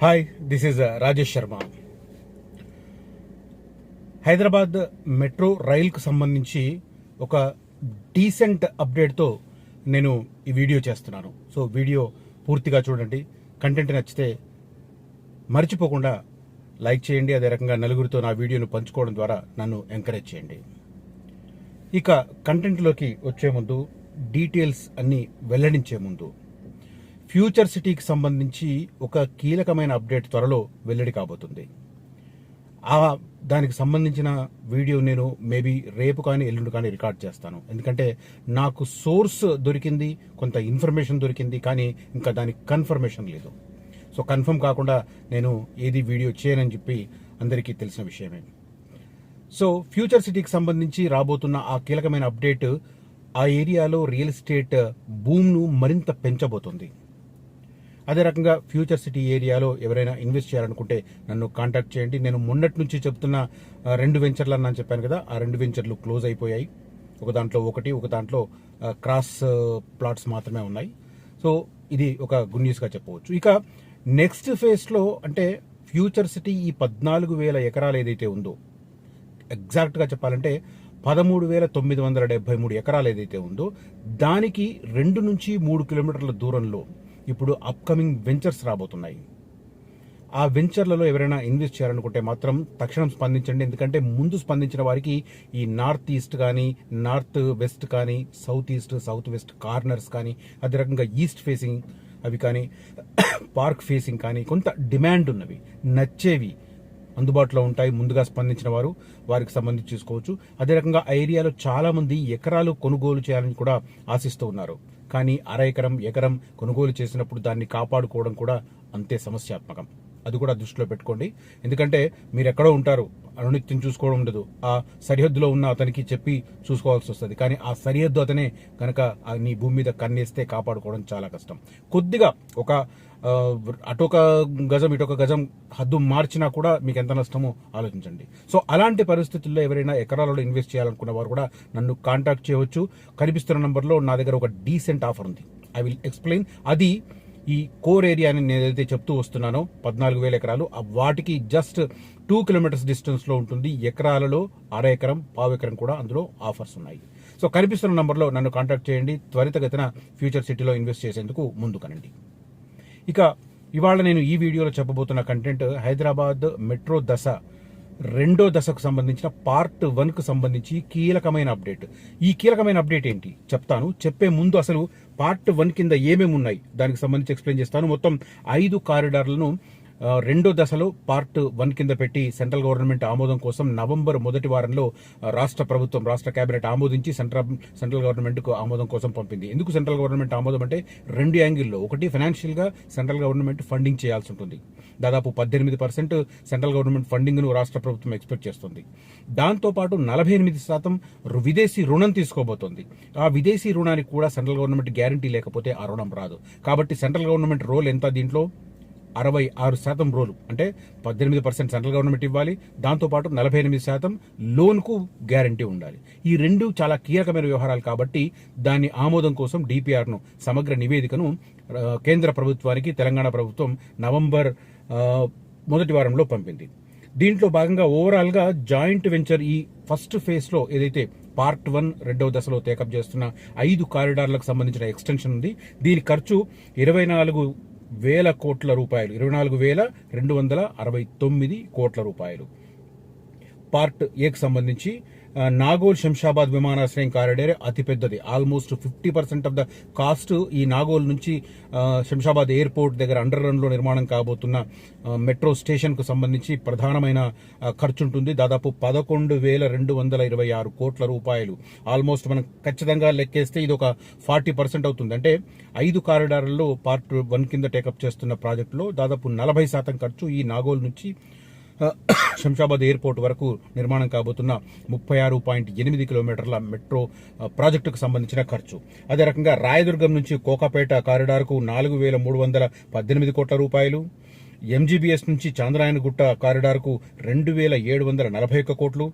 Hi, this is Rajesh Sharma. Hyderabad metro రైలుకు సంబంధించి ఒక డీసెంట్ అప్డేట్తో నేను ఈ వీడియో చేస్తున్నాను. సో వీడియో పూర్తిగా చూడండి. కంటెంట్ నచ్చితే మర్చిపోకుండా లైక్ చేయండి. అదే రకంగా నలుగురితో నా వీడియోను పంచుకోవడం ద్వారా నన్ను ఎంకరేజ్ చేయండి. ఇక కంటెంట్లోకి వచ్చే ముందు, డీటెయిల్స్ అన్ని వెల్లడించే ముందు, ఫ్యూచర్ సిటీకి సంబంధించి ఒక కీలకమైన అప్డేట్ త్వరలో వెల్లడి కాబోతుంది. దానికి సంబంధించిన వీడియో నేను మేబీ రేపు కానీ ఎల్లుండి కానీ రికార్డ్ చేస్తాను. ఎందుకంటే నాకు సోర్స్ దొరికింది, కొంత ఇన్ఫర్మేషన్ దొరికింది, కానీ ఇంకా దానికి కన్ఫర్మేషన్ లేదు. సో కన్ఫర్మ్ కాకుండా నేను ఏది వీడియో చేయనని చెప్పి అందరికీ తెలిసిన విషయమే. సో ఫ్యూచర్ సిటీకి సంబంధించి రాబోతున్న ఆ కీలకమైన అప్డేట్ ఆ ఏరియాలో రియల్ ఎస్టేట్ బూమ్ను మరింత పెంచబోతుంది. అదే రకంగా ఫ్యూచర్ సిటీ ఏరియాలో ఎవరైనా ఇన్వెస్ట్ చేయాలనుకుంటే నన్ను కాంటాక్ట్ చేయండి. నేను మొన్నటి నుంచి చెప్తున్న 2 వెంచర్లు అని చెప్పాను కదా, ఆ 2 వెంచర్లు క్లోజ్ అయిపోయాయి. ఒక దాంట్లో క్రాస్ ప్లాట్స్ మాత్రమే ఉన్నాయి. సో ఇది ఒక గుడ్ న్యూస్గా చెప్పవచ్చు. ఇక నెక్స్ట్ ఫేజ్లో అంటే ఫ్యూచర్ సిటీ ఈ 14,000 ఎకరాలు ఏదైతే ఉందో, ఎగ్జాక్ట్గా చెప్పాలంటే 13,973 ఎకరాలు ఏదైతే ఉందో, దానికి 2 నుంచి 3 కిలోమీటర్ల దూరంలో ఇప్పుడు అప్కమింగ్ వెంచర్స్ రాబోతున్నాయి. ఆ వెంచర్లలో ఎవరైనా ఇన్వెస్ట్ చేయాలనుకుంటే మాత్రం తక్షణం స్పందించండి. ఎందుకంటే ముందు స్పందించిన వారికి ఈ నార్త్ ఈస్ట్ కానీ, నార్త్ వెస్ట్ కానీ, south east, south west corners కానీ, అదే రకంగా ఈస్ట్ ఫేసింగ్ అవి కానీ, పార్క్ ఫేసింగ్ కానీ కొంత డిమాండ్ ఉన్నవి, నచ్చేవి అందుబాటులో ఉంటాయి. ముందుగా స్పందించిన వారికి సంబంధించి చూసుకోవచ్చు. అదే రకంగా ఆ ఏరియాలో చాలా మంది ఎకరాలు కొనుగోలు చేయాలని కూడా ఆశిస్తూ ఉన్నారు. కానీ ఎకరం కొనుగోలు చేసినప్పుడు దాన్ని కాపాడుకోవడం కూడా అంతే సమస్యాత్మకం. అది కూడా దృష్టిలో పెట్టుకోండి. ఎందుకంటే మీరు ఎక్కడో ఉంటారు, అనునిత్యం చూసుకోవడం ఉండదు. ఆ సరిహద్దులో ఉన్న అతనికి చెప్పి చూసుకోవాల్సి వస్తుంది. కానీ ఆ సరిహద్దు అతనే కనుక నీ భూమి మీద కన్నేస్తే కాపాడుకోవడం చాలా కష్టం. కొద్దిగా ఒక అటొక గజం ఇటొక గజం హద్దు మార్చినా కూడా మీకు ఎంత నష్టమో ఆలోచించండి. సో అలాంటి పరిస్థితుల్లో ఎవరైనా ఎకరాలలో ఇన్వెస్ట్ చేయాలనుకున్న వారు కూడా నన్ను కాంటాక్ట్ చేయవచ్చు. కనిపిస్తున్న నంబర్లో నా దగ్గర ఒక డీసెంట్ ఆఫర్ ఉంది. I will explain. అది ఈ కోర్ ఏరియా అని నేను ఏదైతే చెప్తూ వస్తున్నానో 14,000 ఎకరాలు, వాటికి జస్ట్ 2 కిలోమీటర్స్ డిస్టెన్స్లో ఉంటుంది. ఎకరాలలో అర ఎకరం, పావు ఎకరం కూడా అందులో ఆఫర్స్ ఉన్నాయి. సో కనిపిస్తున్న నంబర్లో నన్ను కాంటాక్ట్ చేయండి. త్వరితగతిన ఫ్యూచర్ సిటీలో ఇన్వెస్ట్ చేసేందుకు ముందుకనండి. ఇక ఇవాళ నేను ఈ వీడియోలో చెప్పబోతున్న కంటెంట్ హైదరాబాద్ మెట్రో దశ 2వ దశకు సంబంధించిన పార్ట్ 1కు సంబంధించి కీలకమైన అప్డేట్. ఈ కీలకమైన అప్డేట్ ఏంటి చెప్తాను. చెప్పే ముందు అసలు పార్ట్ 1 కింద ఏమేమి ఉన్నాయి దానికి సంబంధించి ఎక్స్ప్లెయిన్ చేస్తాను. మొత్తం 5 కారిడార్లను 2వ దశలో పార్ట్ 1 కింద పెట్టి సెంట్రల్ గవర్నమెంట్ ఆమోదం కోసం నవంబర్ మొదటి వారంలో రాష్ట్ర కేబినెట్ ఆమోదించి సెంట్రల్ గవర్నమెంట్ కు ఆమోదం కోసం పంపింది. ఎందుకు సెంట్రల్ గవర్నమెంట్ ఆమోదం అంటే 2 యాంగిల్లో. ఒకటి, ఫైనాన్షియల్ గా సెంట్రల్ గవర్నమెంట్ ఫండింగ్ చేయాల్సి ఉంటుంది. దాదాపు 18% సెంట్రల్ గవర్నమెంట్ ఫండింగ్ ను రాష్ట్ర ప్రభుత్వం ఎక్స్పెక్ట్ చేస్తుంది. దాంతోపాటు 48% విదేశీ రుణం తీసుకోబోతోంది. ఆ విదేశీ రుణానికి కూడా సెంట్రల్ గవర్నమెంట్ గ్యారంటీ లేకపోతే ఆ రుణం రాదు. కాబట్టి సెంట్రల్ గవర్నమెంట్ రోల్ ఎంత దీంట్లో? 66% రోలు, అంటే 18% సెంట్రల్ గవర్నమెంట్ ఇవ్వాలి. దాంతోపాటు 48% లోన్కు గ్యారంటీ ఉండాలి. ఈ 2 చాలా కీలకమైన వ్యవహారాలు కాబట్టి దాని ఆమోదం కోసం డిపిఆర్ను, సమగ్ర నివేదికను కేంద్ర ప్రభుత్వానికి తెలంగాణ ప్రభుత్వం నవంబర్ మొదటి వారంలో పంపింది. దీంట్లో భాగంగా ఓవరాల్ గా జాయింట్ వెంచర్ ఈ ఫస్ట్ ఫేజ్ లో ఏదైతే పార్ట్ 1 2వ దశలో టేకప్ చేస్తున్న 5 కారిడార్లకు సంబంధించిన ఎక్స్టెన్షన్ ఉంది. దీని ఖర్చు 24,000 కోట్ల రూపాయలు, 24,269 కోట్ల రూపాయలు. పార్ట్ ఏకి సంబంధించి నాగోల్ శంషాబాద్ విమానాశ్రయం కారిడార్ అతిపెద్దది. ఆల్మోస్ట్ 50% ఆఫ్ ద కాస్ట్ ఈ నాగోల్ నుంచి శంషాబాద్ ఎయిర్పోర్ట్ దగ్గర అండర్ రన్ లో నిర్మాణం కాబోతున్న మెట్రో స్టేషన్ కు సంబంధించి ప్రధానమైన ఖర్చు ఉంటుంది. దాదాపు 11,226 కోట్ల రూపాయలు. ఆల్మోస్ట్ మనం ఖచ్చితంగా లెక్కేస్తే ఇది ఒక 40% అవుతుంది. అంటే 5 కారిడార్లలో పార్ట్ 1 కింద టేకప్ చేస్తున్న ప్రాజెక్టులో దాదాపు 40% ఖర్చు ఈ నాగోల్ నుంచి శంషాబాద్ ఎయిర్పోర్ట్ వరకు నిర్మాణం కాబోతున్న 36.8 కిలోమీటర్ల మెట్రో ప్రాజెక్టుకు సంబంధించిన ఖర్చు. అదే రకంగా రాయదుర్గం నుంచి కోకాపేట కారిడార్కు 4,318 కోట్ల రూపాయలు. ఎంజీబీఎస్ నుంచి చాంద్రాయణగుట్ట కారిడార్కు 2,741 కోట్లు.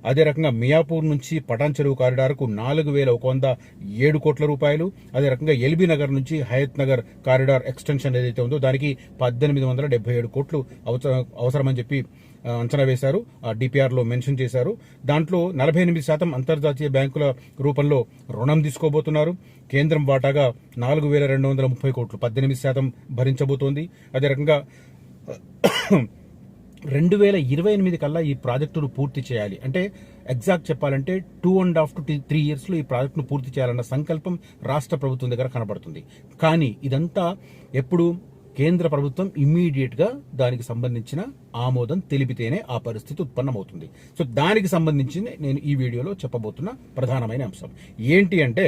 అదే రకంగా మియాపూర్ నుంచి పటాన్ చెరువు కారిడార్కు 4,107 కోట్ల రూపాయలు. అదే రకంగా ఎల్బీ నగర్ నుంచి హయత్ నగర్ కారిడార్ ఎక్స్టెన్షన్ ఏదైతే ఉందో దానికి 1,877 కోట్లు అవసరమని చెప్పి అంచనా వేశారు. డిపిఆర్ లో మెన్షన్ చేశారు. దాంట్లో 48% అంతర్జాతీయ బ్యాంకుల రూపంలో రుణం తీసుకోబోతున్నారు. కేంద్రం వాటాగా 4,230 కోట్లు 18% భరించబోతోంది. అదే రకంగా 2028 కల్లా ఈ ప్రాజెక్టును పూర్తి చేయాలి. అంటే ఎగ్జాక్ట్ చెప్పాలంటే 2.5 to 3 years లో ఈ ప్రాజెక్టును పూర్తి చేయాలన్న సంకల్పం రాష్ట్ర ప్రభుత్వం దగ్గర కనబడుతుంది. కానీ ఇదంతా ఎప్పుడు కేంద్ర ప్రభుత్వం ఇమ్మీడియట్ గా దానికి సంబంధించిన ఆమోదం తెలిపితేనే ఆ పరిస్థితి ఉత్పన్నమవుతుంది. సో దానికి సంబంధించి నేను ఈ వీడియోలో చెప్పబోతున్న ప్రధానమైన అంశం ఏంటి అంటే,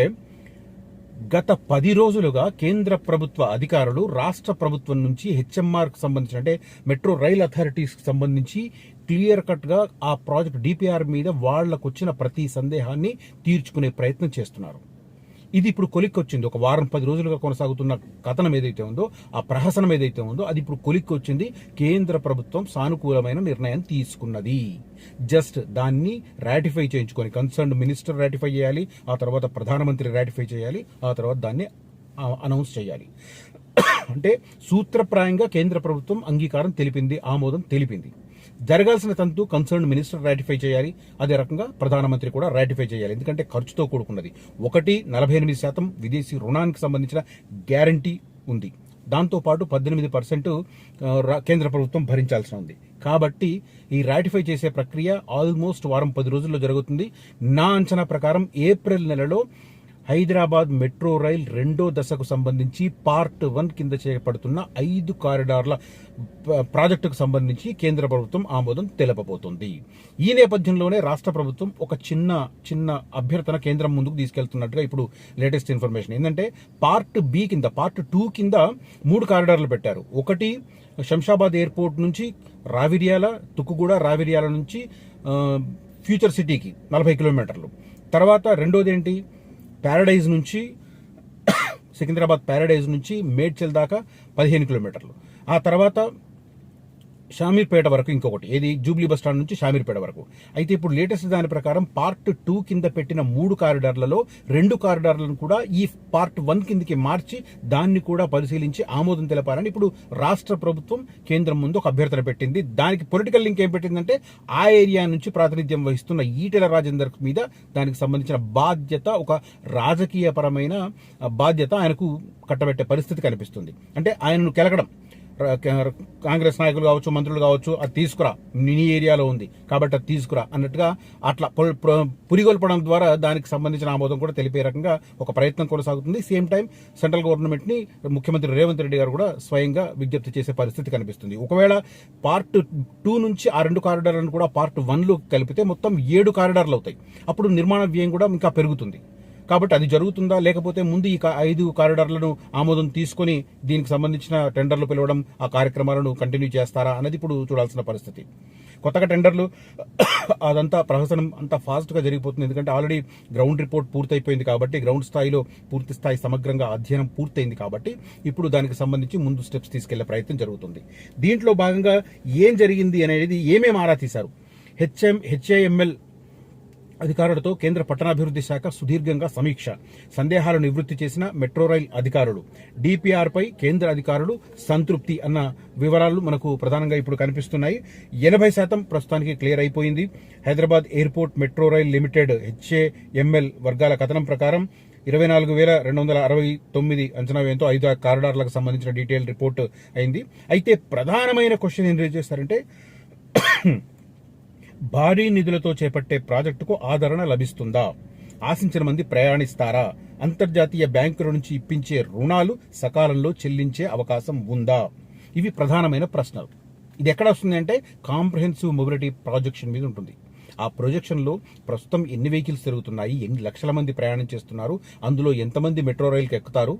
గత 10 రోజులుగా కేంద్ర ప్రభుత్వ అధికారులు రాష్ట్ర ప్రభుత్వం నుంచి హెచ్ఎంఆర్ కు సంబంధించిన అంటే మెట్రో రైల్ అథారిటీస్ కి సంబంధించి క్లియర్ కట్ గా ఆ ప్రాజెక్ట్ డిపిఆర్ మీద వాళ్లకు వచ్చిన ప్రతి సందేహాన్ని తీర్చుకునే ప్రయత్నం చేస్తున్నారు. ఇది ఇప్పుడు కొలిక్కొచ్చింది. ఒక వారం 10 రోజులుగా కొనసాగుతున్న కథనం ఏదైతే ఉందో, ఆ ప్రహసనం ఏదైతే ఉందో అది ఇప్పుడు కొలిక్కొచ్చింది. కేంద్ర ప్రభుత్వం సానుకూలమైన నిర్ణయం తీసుకున్నది. జస్ట్ దాన్ని రాటిఫై చేయించుకొని కన్సర్న్డ్ మినిస్టర్ రాటిఫై చేయాలి, ఆ తర్వాత ప్రధానమంత్రి రాటిఫై చేయాలి, ఆ తర్వాత దాన్ని అనౌన్స్ చేయాలి. అంటే సూత్రప్రాయంగా కేంద్ర ప్రభుత్వం అంగీకారం తెలిపింది, ఆమోదం తెలిపింది. జరగాల్సిన తంతు కన్సర్న్ మినిస్టర్ రాటిఫై చేయాలి, అదే రకంగా ప్రధానమంత్రి కూడా రాటిఫై చేయాలి. ఎందుకంటే ఖర్చుతో కూడుకున్నది. 48% విదేశీ రుణానికి సంబంధించిన గ్యారంటీ ఉంది. దాంతోపాటు 18% కేంద్ర ప్రభుత్వం భరించాల్సి ఉంది. కాబట్టి ఈ రాటిఫై చేసే ప్రక్రియ ఆల్మోస్ట్ వారం 10 రోజుల్లో జరుగుతుంది. నా అంచనా ప్రకారం ఏప్రిల్ నెలలో హైదరాబాద్ మెట్రో రైల్ 2వ దశకు సంబంధించి పార్ట్ 1 కింద చేపడుతున్న 5 కారిడార్ల ప్రాజెక్టుకు సంబంధించి కేంద్ర ప్రభుత్వం ఆమోదం తెలపబోతోంది. ఈ నేపథ్యంలోనే రాష్ట్ర ప్రభుత్వం ఒక చిన్న అభ్యర్థన కేంద్రం ముందుకు తీసుకెళ్తున్నట్టుగా ఇప్పుడు లేటెస్ట్ ఇన్ఫర్మేషన్ ఏంటంటే, పార్ట్ 2 కింద 3 కారిడార్లు పెట్టారు. ఒకటి శంషాబాద్ ఎయిర్పోర్ట్ నుంచి రావిర్యాల, తుక్కుగూడ రావిర్యాల నుంచి ఫ్యూచర్ సిటీకి 40 కిలోమీటర్లు. తర్వాత రెండోది ఏంటి, ప్యారడైజ్ నుంచి సికింద్రాబాద్ ప్యారడైజ్ నుంచి మేడ్చల్ దాకా 15 కిలోమీటర్లు. ఆ తర్వాత షామీర్పేట వరకు ఇంకొకటి, ఏది జూబ్లీ బస్ స్టాండ్ నుంచి షామీర్పేట వరకు. అయితే ఇప్పుడు లేటెస్ట్ దాని ప్రకారం పార్ట్ 2 కింద పెట్టిన 3 కారిడార్లలో 2 కారిడార్లను కూడా ఈ పార్ట్ 1 కిందకి మార్చి దాన్ని కూడా పరిశీలించి ఆమోదం తెలపాలని ఇప్పుడు రాష్ట్ర ప్రభుత్వం కేంద్రం ముందు ఒక అభ్యర్థన పెట్టింది. దానికి పొలిటికల్ లింక్ ఏం పెట్టిందంటే, ఆ ఏరియా నుంచి ప్రాతినిధ్యం వహిస్తున్న ఈటెల రాజేందర్ మీద దానికి సంబంధించిన బాధ్యత, ఒక రాజకీయపరమైన బాధ్యత ఆయనకు కట్టబెట్టే పరిస్థితి కనిపిస్తుంది. అంటే ఆయనను కెలకడం, కాంగ్రెస్ నాయకులు కావచ్చు, మంత్రులు కావచ్చు, అది తీసుకురా, నీ ఏరియాలో ఉంది కాబట్టి అది తీసుకురా అన్నట్టుగా అట్లా పురిగొల్పడం ద్వారా దానికి సంబంధించిన ఆమోదం కూడా తెలిపే రకంగా ఒక ప్రయత్నం కొనసాగుతుంది. సేమ్ టైం సెంట్రల్ గవర్నమెంట్ ని ముఖ్యమంత్రి రేవంత్ రెడ్డి గారు కూడా స్వయంగా విజ్ఞప్తి చేసే పరిస్థితి కనిపిస్తుంది. ఒకవేళ పార్ట్ 2 నుంచి ఆ 2 కారిడార్లను కూడా పార్ట్ 1లో కలిపితే మొత్తం 7 కారిడార్లు అవుతాయి. అప్పుడు నిర్మాణ వ్యయం కూడా ఇంకా పెరుగుతుంది. కాబట్టి అది జరుగుతుందా, లేకపోతే ముందు ఈ 5 కారిడార్లను ఆమోదం తీసుకొని దీనికి సంబంధించిన టెండర్లు పిలవడం, ఆ కార్యక్రమాలను కంటిన్యూ చేస్తారా అన్నది ఇప్పుడు చూడాల్సిన పరిస్థితి. కొత్తగా టెండర్లు అదంతా ప్రహసనం అంతా ఫాస్ట్ గా జరిగిపోతుంది. ఎందుకంటే ఆల్రెడీ గ్రౌండ్ రిపోర్ట్ పూర్తయిపోయింది కాబట్టి, గ్రౌండ్ స్థాయిలో పూర్తి స్థాయి సమగ్రంగా అధ్యయనం పూర్తయింది కాబట్టి ఇప్పుడు దానికి సంబంధించి ముందు స్టెప్స్ తీసుకెళ్లే ప్రయత్నం జరుగుతుంది. దీంట్లో భాగంగా ఏం జరిగింది అనేది ఏమేమి ఆరా తీశారు, హెచ్ఏఎంఎల్ అధికారులతో కేంద్ర పట్టణాభివృద్ధి శాఖ సుదీర్ఘంగా సమీక్ష, సందేహాలను నివృత్తి చేసిన మెట్రో రైల్ అధికారులు, డిపిఆర్ పై కేంద్ర అధికారులు సంతృప్తి అన్న వివరాలు మనకు ప్రధానంగా ఇప్పుడు కనిపిస్తున్నాయి. 80% ప్రస్తుతానికి క్లియర్ అయిపోయింది. Hyderabad airport metro rail limited HAML వర్గాల కథనం ప్రకారం 24,269 అంచనా వ్యయంతో 5 కారిడార్లకు సంబంధించిన డీటెయిల్ రిపోర్ట్ అయింది. అయితే ప్రధానమైన క్వశ్చన్ ఏం రేజ్ చేస్తారంటే, భారీ నిధులతో చేపట్టే ప్రాజెక్టుకు ఆదరణ లభిస్తుందా, ఆశించిన మంది ప్రయాణిస్తారా, అంతర్జాతీయ బ్యాంకుల నుంచి ఇప్పించే రుణాలు సకాలంలో చెల్లించే అవకాశం ఉందా? ఇవి ప్రధానమైన ప్రశ్నలు. ఇది ఎక్కడ వస్తుంది అంటే, కాంప్రహెన్సివ్ మొబిలిటీ ప్రాజెక్షన్ మీద ఉంటుంది. ఆ ప్రొజెక్షన్ లో ప్రస్తుతం ఎన్ని వెహికల్స్ తిరుగుతున్నాయి, ఎన్ని లక్షల మంది ప్రయాణం చేస్తున్నారు, అందులో ఎంతమంది మెట్రో రైలుకి ఎక్కుతారు,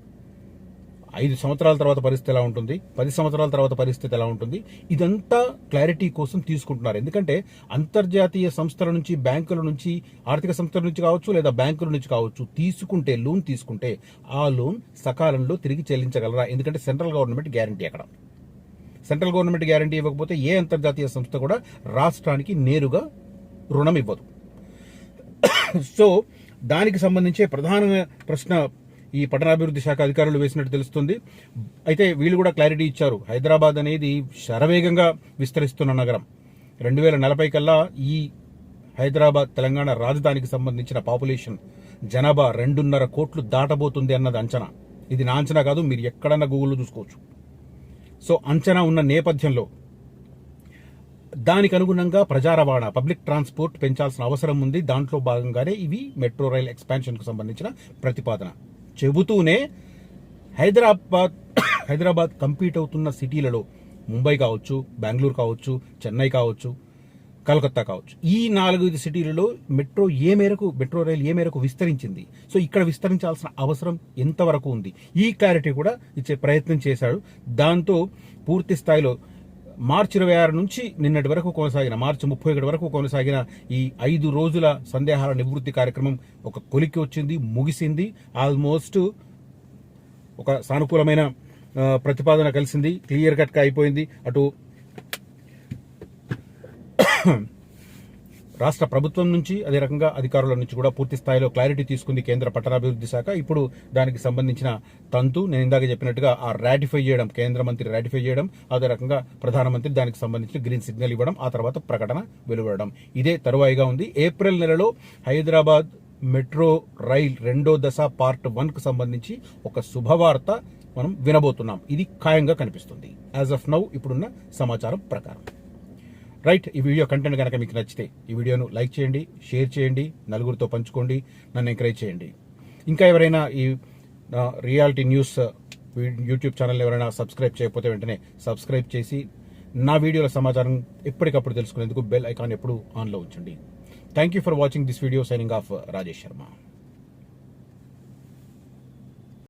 5 సంవత్సరాల తర్వాత పరిస్థితి ఎలా ఉంటుంది, 10 సంవత్సరాల తర్వాత పరిస్థితి ఎలా ఉంటుంది, ఇదంతా క్లారిటీ కోసం తీసుకుంటున్నారు. ఎందుకంటే అంతర్జాతీయ సంస్థల నుంచి, బ్యాంకుల నుంచి, ఆర్థిక సంస్థల నుంచి కావచ్చు, లేదా బ్యాంకుల నుంచి కావచ్చు, లోన్ తీసుకుంటే ఆ లోన్ సకాలంలో తిరిగి చెల్లించగలరా? ఎందుకంటే సెంట్రల్ గవర్నమెంట్ గ్యారంటీ అక్కడ. సెంట్రల్ గవర్నమెంట్ గ్యారంటీ ఇవ్వకపోతే ఏ అంతర్జాతీయ సంస్థ కూడా రాష్ట్రానికి నేరుగా రుణం ఇవ్వదు. సో దానికి సంబంధించే ప్రధాన ప్రశ్న ఈ పట్టణాభివృద్ధి శాఖ అధికారులు వేసినట్టు తెలుస్తుంది. అయితే వీళ్ళు కూడా క్లారిటీ ఇచ్చారు. హైదరాబాద్ అనేది శరవేగంగా విస్తరిస్తున్న నగరం. 2040 కల్లా ఈ హైదరాబాద్ తెలంగాణ రాజధానికి సంబంధించిన పాపులేషన్ జనాభా 2.5 కోట్లు దాటబోతుంది అన్నది అంచనా. ఇది నా అంచనా కాదు, మీరు ఎక్కడన్నా గూగుల్లో చూసుకోవచ్చు. సో అంచనా ఉన్న నేపథ్యంలో దానికి అనుగుణంగా ప్రజా రవాణా, పబ్లిక్ ట్రాన్స్పోర్ట్ పెంచాల్సిన అవసరం ఉంది. దాంట్లో భాగంగానే ఇవి మెట్రో రైల్ ఎక్స్పాన్షన్కు సంబంధించిన ప్రతిపాదన చెబుతూనే హైదరాబాద్ కంపీట్ అవుతున్న సిటీలలో ముంబై కావచ్చు, బెంగళూరు కావచ్చు, చెన్నై కావచ్చు, కలకత్తా కావచ్చు, ఈ 4 సిటీలలో మెట్రో రైల్ ఏ మేరకు విస్తరించింది, సో ఇక్కడ విస్తరించాల్సిన అవసరం ఎంతవరకు ఉంది, ఈ క్లారిటీ కూడా ఇచ్చే ప్రయత్నం చేశాడు. దాంతో పూర్తి స్థాయిలో మార్చి 26 నుంచి నిన్నటి వరకు కొనసాగిన, మార్చి 31 వరకు కొనసాగిన ఈ 5 రోజుల సందేహాల నివృత్తి కార్యక్రమం ఒక కొలిక్కి వచ్చింది, ముగిసింది. ఆల్మోస్ట్ ఒక సానుకూలమైన ప్రతిపాదన కలిసింది, క్లియర్ కట్గా అయిపోయింది. అటు రాష్ట్ర ప్రభుత్వం నుంచి, అదే రకంగా అధికారుల నుంచి కూడా పూర్తి స్థాయిలో క్లారిటీ తీసుకుంది కేంద్ర పట్టణాభివృద్ధి శాఖ. ఇప్పుడు దానికి సంబంధించిన తంతు నేను ఇందాక చెప్పినట్టుగా ఆ రాటిఫై చేయడం, కేంద్ర మంత్రి రాటిఫై చేయడం, అదే రకంగా ప్రధానమంత్రి దానికి సంబంధించిన గ్రీన్ సిగ్నల్ ఇవ్వడం, ఆ తర్వాత ప్రకటన వెలువడడం, ఇదే తరువాయిగా ఉంది. ఏప్రిల్ నెలలో హైదరాబాద్ మెట్రో రైల్ 2వ దశ పార్ట్ 1 కు సంబంధించి ఒక శుభవార్త మనం వినబోతున్నాం. ఇది ఖాయంగా కనిపిస్తుంది యాజ్ ఆఫ్ నౌ, ఇప్పుడున్న సమాచారం ప్రకారం. రైట్, ఈ వీడియో కంటెంట్ కనుక మీకు నచ్చితే ఈ వీడియోను లైక్ చేయండి, షేర్ చేయండి, నలుగురితో పంచుకోండి, నన్ను ఎంకరేజ్ చేయండి. ఇంకా ఎవరైనా ఈ రియాలిటీ న్యూస్ యూట్యూబ్ ఛానల్ ఎవరైనా సబ్స్క్రైబ్ చేయకపోతే వెంటనే సబ్స్క్రైబ్ చేసి నా వీడియోల సమాచారం ఎప్పటికప్పుడు తెలుసుకునేందుకు బెల్ ఐకాన్ ఎప్పుడు ఆన్లో ఉంచండి. Thank you for watching this video. Signing off Rajesh Sharma.